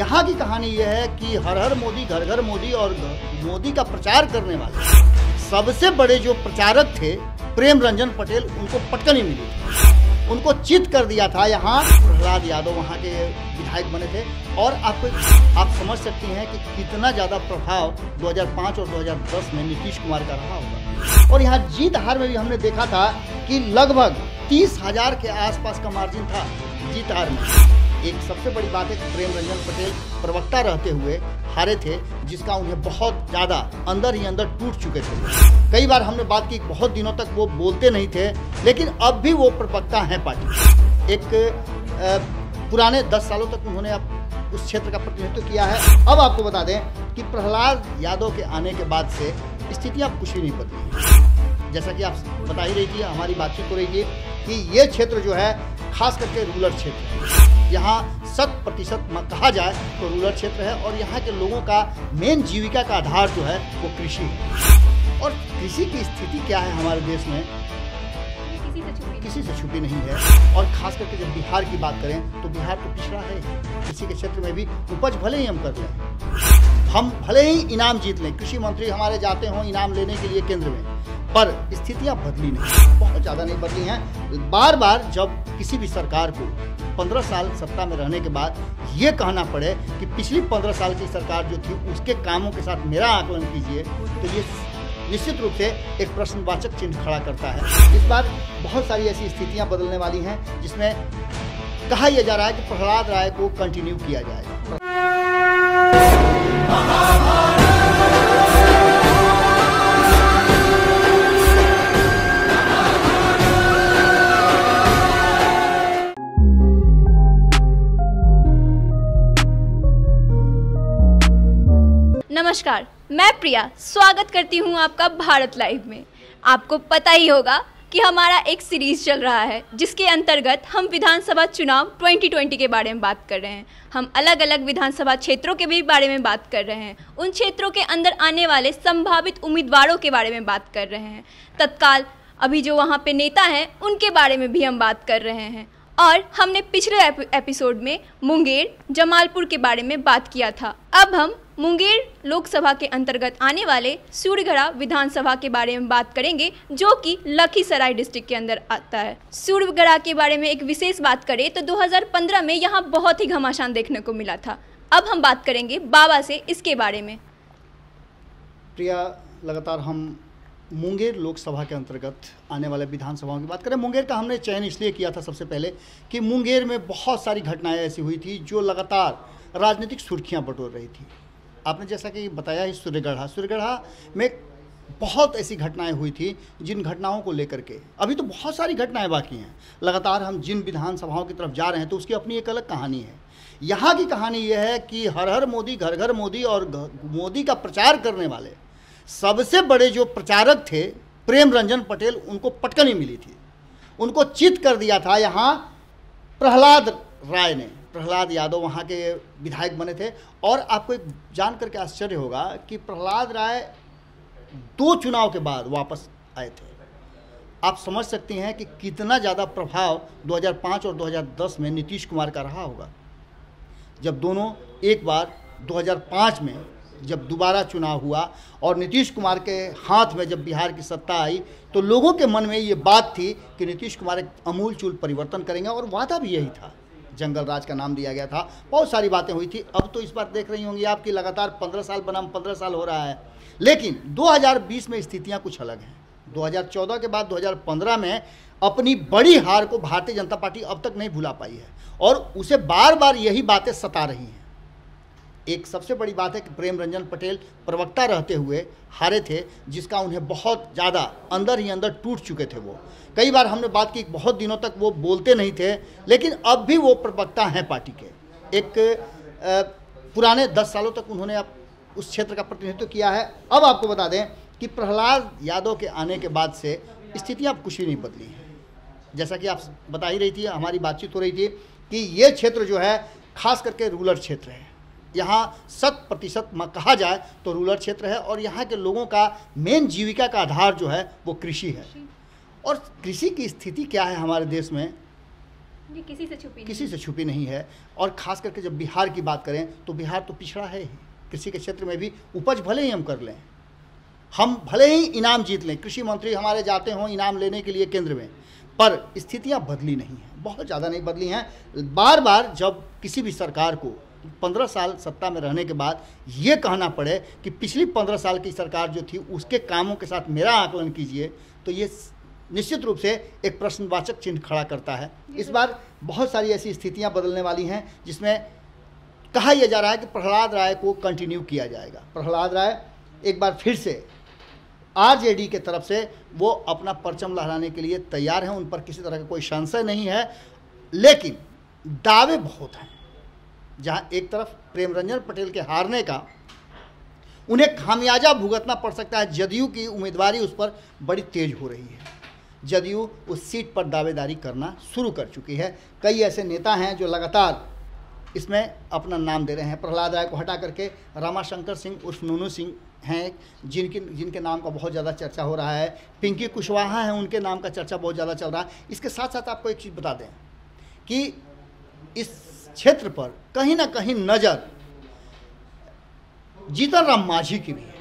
यहाँ की कहानी यह है कि हर हर मोदी घर घर मोदी और मोदी का प्रचार करने वाले सबसे बड़े जो प्रचारक थे प्रेम रंजन पटेल, उनको पटकन ही मिली थी। उनको चित कर दिया था। यहाँ प्रहलाद यादव वहाँ के विधायक बने थे और आप समझ सकती हैं कि कितना ज़्यादा प्रभाव 2005 और 2010 में नीतीश कुमार का रहा होगा। और यहाँ जीत हार में भी हमने देखा था कि लगभग 30,000 के आसपास का मार्जिन था जीत हार में। एक सबसे बड़ी बात है कि प्रेम रंजन पटेल प्रवक्ता रहते हुए हारे थे, जिसका उन्हें बहुत ज़्यादा अंदर ही अंदर टूट चुके थे। कई बार हमने बात की, बहुत दिनों तक वो बोलते नहीं थे, लेकिन अब भी वो प्रवक्ता हैं पार्टी। एक पुराने 10 सालों तक उन्होंने अब उस क्षेत्र का प्रतिनिधित्व किया है। अब आपको बता दें कि प्रहलाद यादव के आने के बाद से स्थितियाँ कुछ ही नहीं बदली। जैसा कि आप बता ही रही थी, हमारी बातचीत हो रही थी कि ये क्षेत्र जो है खास करके रूरल क्षेत्र है। यहाँ 100% कहा जाए तो रूरल क्षेत्र है और यहाँ के लोगों का मेन जीविका का आधार जो है वो कृषि है। और कृषि की स्थिति क्या है हमारे देश में, किसी से छुपी नहीं है। और खास करके जब बिहार की बात करें तो बिहार तो पिछड़ा है। कृषि के क्षेत्र में भी उपज भले ही हम कर लें, हम भले ही इनाम जीत लें, कृषि मंत्री हमारे जाते हों इनाम लेने के लिए केंद्र में, पर स्थितियां बदली नहीं, बहुत ज़्यादा नहीं बदली हैं। बार बार जब किसी भी सरकार को 15 साल सत्ता में रहने के बाद ये कहना पड़े कि पिछली 15 साल की सरकार जो थी उसके कामों के साथ मेरा आकलन कीजिए, तो ये निश्चित रूप से एक प्रश्नवाचक चिन्ह खड़ा करता है। इस बार बहुत सारी ऐसी स्थितियां बदलने वाली हैं जिसमें कहा यह जा रहा है कि प्रहलाद राय को कंटिन्यू किया जाएगा। नमस्कार, मैं प्रिया स्वागत करती हूँ आपका भारत लाइव में। आपको पता ही होगा कि हमारा एक सीरीज चल रहा है जिसके अंतर्गत हम विधानसभा चुनाव 2020 के बारे में बात कर रहे हैं। हम अलग अलग विधानसभा क्षेत्रों के भी बारे में बात कर रहे हैं, उन क्षेत्रों के अंदर आने वाले संभावित उम्मीदवारों के बारे में बात कर रहे हैं, तत्काल अभी जो वहाँ पे नेता हैं उनके बारे में भी हम बात कर रहे हैं। और हमने पिछले एपिसोड में मुंगेर जमालपुर के बारे में बात किया था। अब हम मुंगेर लोकसभा के अंतर्गत आने वाले सूर्यगढ़ा विधानसभा के बारे में बात करेंगे, जो कि लखीसराय डिस्ट्रिक्ट के अंदर आता है। सूर्यगढ़ा के बारे में एक विशेष बात करें तो 2015 में यहाँ बहुत ही घमासान देखने को मिला था। अब हम बात करेंगे बाबा से इसके बारे में। प्रिया, लगातार हम मुंगेर लोकसभा के अंतर्गत आने वाले विधानसभाओं की बात करें। मुंगेर का हमने चयन इसलिए किया था सबसे पहले कि मुंगेर में बहुत सारी घटनाएं ऐसी हुई थी जो लगातार राजनीतिक सुर्खियां बटोर रही थी। आपने जैसा कि बताया ही सूर्यगढ़ा में बहुत ऐसी घटनाएं हुई थी जिन घटनाओं को लेकर के अभी तो बहुत सारी घटनाएं बाकी हैं। लगातार हम जिन विधानसभाओं की तरफ जा रहे हैं तो उसकी अपनी एक अलग कहानी है। यहाँ की कहानी यह है कि हर हर मोदी घर घर मोदी और मोदी का प्रचार करने वाले सबसे बड़े जो प्रचारक थे प्रेम रंजन पटेल, उनको पटकन ही मिली थी। उनको चित कर दिया था यहाँ प्रहलाद राय ने। प्रहलाद यादव वहाँ के विधायक बने थे और आपको एक जान करके आश्चर्य होगा कि प्रहलाद राय 2 चुनाव के बाद वापस आए थे। आप समझ सकती हैं कि कितना ज़्यादा प्रभाव 2005 और 2010 में नीतीश कुमार का रहा होगा, जब दोनों एक बार 2005 में जब दोबारा चुनाव हुआ और नीतीश कुमार के हाथ में जब बिहार की सत्ता आई तो लोगों के मन में ये बात थी कि नीतीश कुमार एक अमूलचूल परिवर्तन करेंगे और वादा भी यही था। जंगल राज का नाम दिया गया था, बहुत सारी बातें हुई थी। अब तो इस बार देख रही होंगी आपकी लगातार 15 साल बनाम 15 साल हो रहा है, लेकिन 2020 में स्थितियां कुछ अलग हैं। 2014 के बाद 2015 में अपनी बड़ी हार को भारतीय जनता पार्टी अब तक नहीं भुला पाई है और उसे बार बार यही बातें सता रही हैं। एक सबसे बड़ी बात है कि प्रेम रंजन पटेल प्रवक्ता रहते हुए हारे थे, जिसका उन्हें बहुत ज़्यादा अंदर ही अंदर टूट चुके थे। वो कई बार हमने बात की, बहुत दिनों तक वो बोलते नहीं थे, लेकिन अब भी वो प्रवक्ता हैं पार्टी के। एक पुराने 10 सालों तक उन्होंने अब उस क्षेत्र का प्रतिनिधित्व किया है। अब आपको बता दें कि प्रहलाद यादव के आने के बाद से स्थितियाँ कुछ ही नहीं बदली हैं। जैसा कि आप बता ही रही थी, हमारी बातचीत हो रही थी कि ये क्षेत्र जो है खास करके रूरल क्षेत्र है। यहाँ 100% कहा जाए तो रूरल क्षेत्र है और यहाँ के लोगों का मेन जीविका का आधार जो है वो कृषि है। और कृषि की स्थिति क्या है हमारे देश में, ये किसी से छुपी नहीं है। और ख़ास करके जब बिहार की बात करें तो बिहार तो पिछड़ा है ही। कृषि के क्षेत्र में भी उपज भले ही हम कर लें, हम भले ही इनाम जीत लें, कृषि मंत्री हमारे जाते हों इनाम लेने के लिए केंद्र में, पर स्थितियां बदली नहीं हैं, बहुत ज़्यादा नहीं बदली हैं। बार बार जब किसी भी सरकार को 15 साल सत्ता में रहने के बाद ये कहना पड़े कि पिछली 15 साल की सरकार जो थी उसके कामों के साथ मेरा आकलन कीजिए, तो ये निश्चित रूप से एक प्रश्नवाचक चिन्ह खड़ा करता है। इस बार बहुत सारी ऐसी स्थितियां बदलने वाली हैं जिसमें कहा यह जा रहा है कि प्रहलाद राय को कंटिन्यू किया जाएगा। प्रहलाद राय एक बार फिर से आरजेडी के तरफ से वो अपना परचम लहराने के लिए तैयार हैं, उन पर किसी तरह का कोई संशय नहीं है। लेकिन दावे बहुत हैं, जहां एक तरफ प्रेम रंजन पटेल के हारने का उन्हें खामियाजा भुगतना पड़ सकता है, जदयू की उम्मीदवारी उस पर बड़ी तेज हो रही है, जदयू उस सीट पर दावेदारी करना शुरू कर चुकी है। कई ऐसे नेता हैं जो लगातार इसमें अपना नाम दे रहे हैं। प्रहलाद राय को हटा करके रमाशंकर सिंह उर्फ नूनू सिंह हैं, जिनके नाम का बहुत ज़्यादा चर्चा हो रहा है। पिंकी कुशवाहा हैं, उनके नाम का चर्चा बहुत ज़्यादा चल रहा है। इसके साथ साथ आपको एक चीज़ बता दें कि इस क्षेत्र पर कहीं ना कहीं नज़र जीतन राम मांझी की भी है।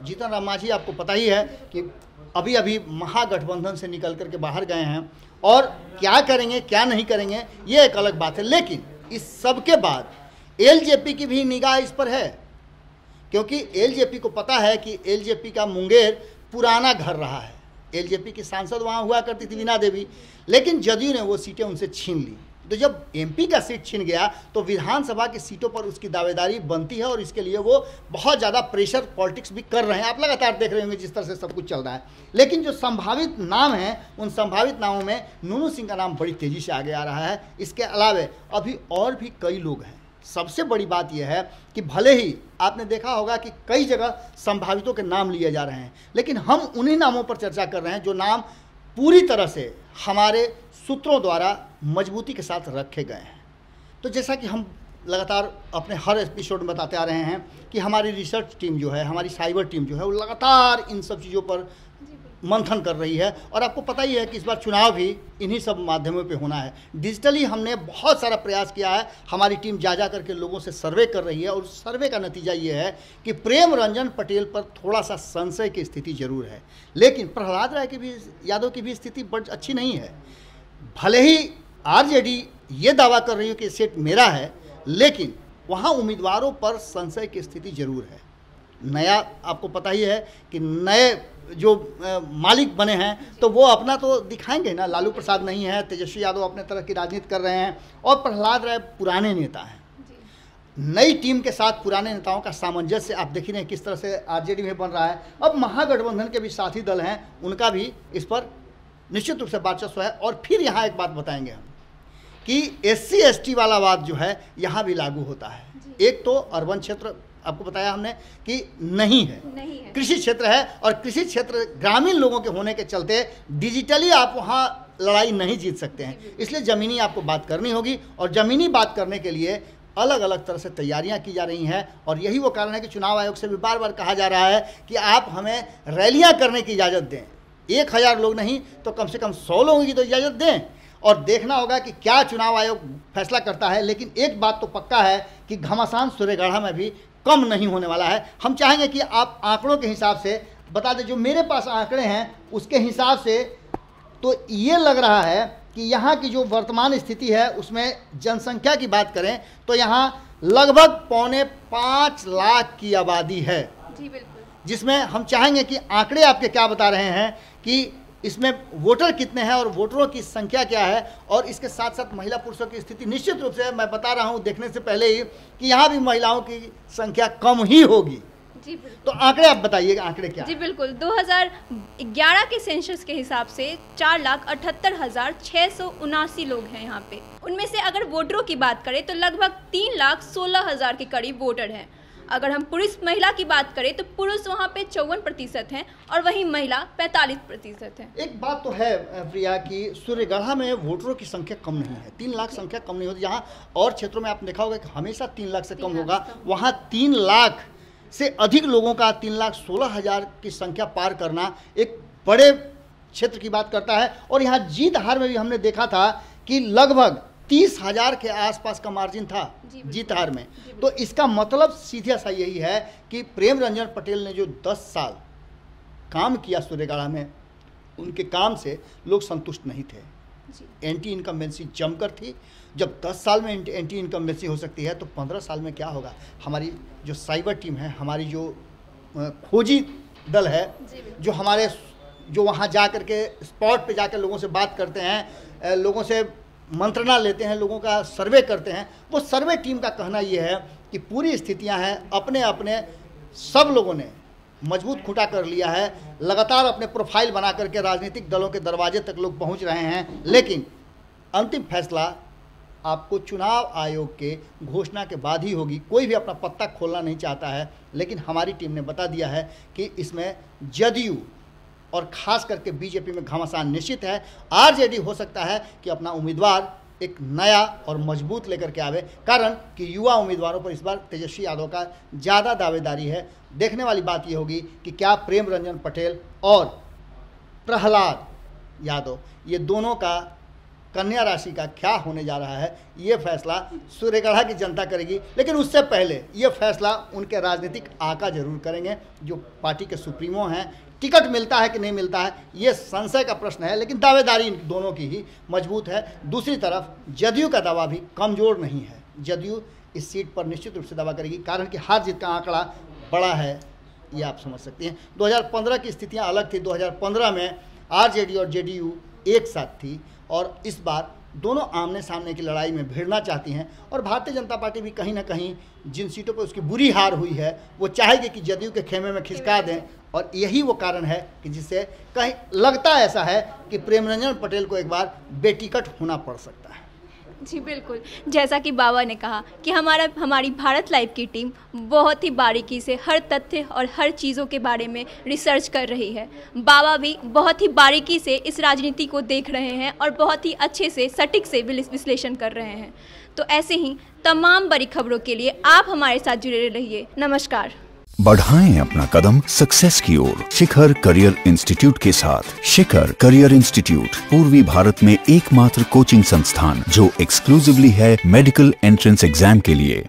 जीतन राम मांझी आपको पता ही है कि अभी अभी महागठबंधन से निकल करके बाहर गए हैं, और क्या करेंगे क्या नहीं करेंगे ये एक अलग बात है। लेकिन इस सब के बाद एलजेपी की भी निगाह इस पर है, क्योंकि एलजेपी को पता है कि एलजेपी का मुंगेर पुराना घर रहा है। एलजेपी की सांसद वहाँ हुआ करती थी वीणा देवी, लेकिन जदयू ने वो सीटें उनसे छीन ली। तो जब एमपी का सीट छीन गया तो विधानसभा की सीटों पर उसकी दावेदारी बनती है, और इसके लिए वो बहुत ज़्यादा प्रेशर पॉलिटिक्स भी कर रहे हैं। आप लगातार देख रहे होंगे जिस तरह से सब कुछ चल रहा है। लेकिन जो संभावित नाम हैं, उन संभावित नामों में नूनू सिंह का नाम बड़ी तेज़ी से आगे आ रहा है। इसके अलावा अभी और भी कई लोग हैं। सबसे बड़ी बात यह है कि भले ही आपने देखा होगा कि कई जगह संभावितों के नाम लिए जा रहे हैं, लेकिन हम उन्हीं नामों पर चर्चा कर रहे हैं जो नाम पूरी तरह से हमारे सूत्रों द्वारा मजबूती के साथ रखे गए हैं। तो जैसा कि हम लगातार अपने हर एपिसोड में बताते आ रहे हैं कि हमारी रिसर्च टीम जो है, हमारी साइबर टीम जो है, वो लगातार इन सब चीज़ों पर मंथन कर रही है। और आपको पता ही है कि इस बार चुनाव भी इन्हीं सब माध्यमों पे होना है। डिजिटली हमने बहुत सारा प्रयास किया है, हमारी टीम जा करके लोगों से सर्वे कर रही है, और सर्वे का नतीजा ये है कि प्रेम रंजन पटेल पर थोड़ा सा संशय की स्थिति जरूर है। लेकिन प्रहलाद राय की भी, यादव की भी स्थिति बड़ी अच्छी नहीं है। भले ही आरजेडी ये दावा कर रही है कि सीट मेरा है, लेकिन वहाँ उम्मीदवारों पर संशय की स्थिति जरूर है। नया आपको पता ही है कि नए जो मालिक बने हैं तो वो अपना तो दिखाएंगे ना। लालू प्रसाद नहीं है, तेजस्वी यादव अपने तरह की राजनीति कर रहे हैं, और प्रहलाद राय पुराने नेता हैं। नई टीम के साथ पुराने नेताओं का सामंजस्य आप देख रहे हैं किस तरह से आरजेडी में बन रहा है। अब महागठबंधन के भी साथी दल हैं, उनका भी इस पर निश्चित रूप से वर्चस्व है। और फिर यहाँ एक बात बताएंगे हम कि SC ST वाला बात जो है यहाँ भी लागू होता है। एक तो अर्बन क्षेत्र आपको बताया हमने कि नहीं है, कृषि क्षेत्र है, और कृषि क्षेत्र ग्रामीण लोगों के होने के चलते डिजिटली आप वहाँ लड़ाई नहीं जीत सकते हैं। इसलिए ज़मीनी आपको बात करनी होगी, और ज़मीनी बात करने के लिए अलग अलग तरह से तैयारियां की जा रही हैं। और यही वो कारण है कि चुनाव आयोग से भी बार बार कहा जा रहा है कि आप हमें रैलियां करने की इजाज़त दें। 1000 लोग नहीं तो कम से कम 100 लोगों की तो इजाज़त दें, और देखना होगा कि क्या चुनाव आयोग फैसला करता है। लेकिन एक बात तो पक्का है कि घमासान सूर्यगढ़ा में भी कम नहीं होने वाला है। हम चाहेंगे कि आप आंकड़ों के हिसाब से बता दें, जो मेरे पास आंकड़े हैं उसके हिसाब से तो ये लग रहा है कि यहाँ की जो वर्तमान स्थिति है उसमें जनसंख्या की बात करें तो यहाँ लगभग 4.25 लाख की आबादी है। जी बिल्कुल। जिसमें हम चाहेंगे कि आंकड़े आपके क्या बता रहे हैं कि इसमें वोटर कितने हैं और वोटरों की संख्या क्या है, और इसके साथ साथ महिला पुरुषों की स्थिति। निश्चित रूप से मैं बता रहा हूं देखने से पहले ही कि यहाँ भी महिलाओं की संख्या कम ही होगी। जी तो आंकड़े आप बताइएगा, आंकड़े क्या? जी बिल्कुल, 2011 के सेंसस के हिसाब से 4,78,679 लोग हैं यहाँ पे। उनमें से अगर वोटरों की बात करें तो लगभग 3,16,000 के करीब वोटर हैं। अगर हम पुरुष महिला की बात करें तो पुरुष वहाँ पे 54% हैं और वहीं महिला 45% हैं। एक बात तो है प्रिया कि सूर्यगढ़ा में वोटरों की संख्या कम नहीं है, 3 लाख संख्या कम नहीं होती। जहाँ और क्षेत्रों में आपने देखा होगा कि हमेशा 3 लाख से कम होगा, वहाँ 3 लाख से अधिक लोगों का 3,16,000 की संख्या पार करना एक बड़े क्षेत्र की बात करता है। और यहाँ जीत हार में भी हमने देखा था कि लगभग 30,000 के आसपास का मार्जिन था जीत हार में। तो इसका मतलब सीधा सा यही है कि प्रेम रंजन पटेल ने जो 10 साल काम किया सूर्यगढ़ा में, उनके काम से लोग संतुष्ट नहीं थे। एंटी इनकम्बेंसी जमकर थी। जब 10 साल में एंटी इनकम्बेंसी हो सकती है तो 15 साल में क्या होगा। हमारी जो साइबर टीम है, हमारी जो खोजी दल है, जो वहाँ जा कर के स्पॉट पे जाकर लोगों से बात करते हैं, लोगों से मंत्रणा लेते हैं, लोगों का सर्वे करते हैं, वो सर्वे टीम का कहना ये है कि पूरी स्थितियां हैं, अपने अपने सब लोगों ने मजबूत खुटा कर लिया है, लगातार अपने प्रोफाइल बना करके राजनीतिक दलों के दरवाजे तक लोग पहुंच रहे हैं। लेकिन अंतिम फैसला आपको चुनाव आयोग के घोषणा के बाद ही होगी। कोई भी अपना पत्ता खोलना नहीं चाहता है, लेकिन हमारी टीम ने बता दिया है कि इसमें जदयू और खास करके बीजेपी में घमासान निश्चित है। आरजेडी हो सकता है कि अपना उम्मीदवार एक नया और मजबूत लेकर के आवे, कारण कि युवा उम्मीदवारों पर इस बार तेजस्वी यादव का ज़्यादा दावेदारी है। देखने वाली बात ये होगी कि क्या प्रेम रंजन पटेल और प्रहलाद यादव, ये दोनों का कन्या राशि का क्या होने जा रहा है, ये फैसला सूर्यगढ़ा की जनता करेगी। लेकिन उससे पहले ये फैसला उनके राजनीतिक आका जरूर करेंगे, जो पार्टी के सुप्रीमो हैं। टिकट मिलता है कि नहीं मिलता है, ये संशय का प्रश्न है, लेकिन दावेदारी इन दोनों की ही मजबूत है। दूसरी तरफ जदयू का दावा भी कमज़ोर नहीं है। जदयू इस सीट पर निश्चित रूप से दावा करेगी, कारण कि हार जीत का आंकड़ा बड़ा है, ये आप समझ सकते हैं। 2015 की स्थितियां अलग थी। 2015 में आरजेडी और जेडीयू एक साथ थी, और इस बार दोनों आमने सामने की लड़ाई में भिड़ना चाहती हैं। और भारतीय जनता पार्टी भी कहीं ना कहीं जिन सीटों पर उसकी बुरी हार हुई है, वो चाहेगी कि जदयू के खेमे में खिसका दें। और यही वो कारण है कि जिससे कहीं लगता ऐसा है कि प्रेम रंजन पटेल को एक बार बेटिकट होना पड़ सकता है। जी बिल्कुल, जैसा कि बाबा ने कहा कि हमारी भारत लाइव की टीम बहुत ही बारीकी से हर तथ्य और हर चीज़ों के बारे में रिसर्च कर रही है। बाबा भी बहुत ही बारीकी से इस राजनीति को देख रहे हैं और बहुत ही अच्छे से सटीक से विश्लेषण कर रहे हैं। तो ऐसे ही तमाम बड़ी खबरों के लिए आप हमारे साथ जुड़े रहिए। नमस्कार। बढ़ाएं अपना कदम सक्सेस की ओर शिखर करियर इंस्टीट्यूट के साथ। शिखर करियर इंस्टीट्यूट पूर्वी भारत में एकमात्र कोचिंग संस्थान जो एक्सक्लूसिवली है मेडिकल एंट्रेंस एग्जाम के लिए।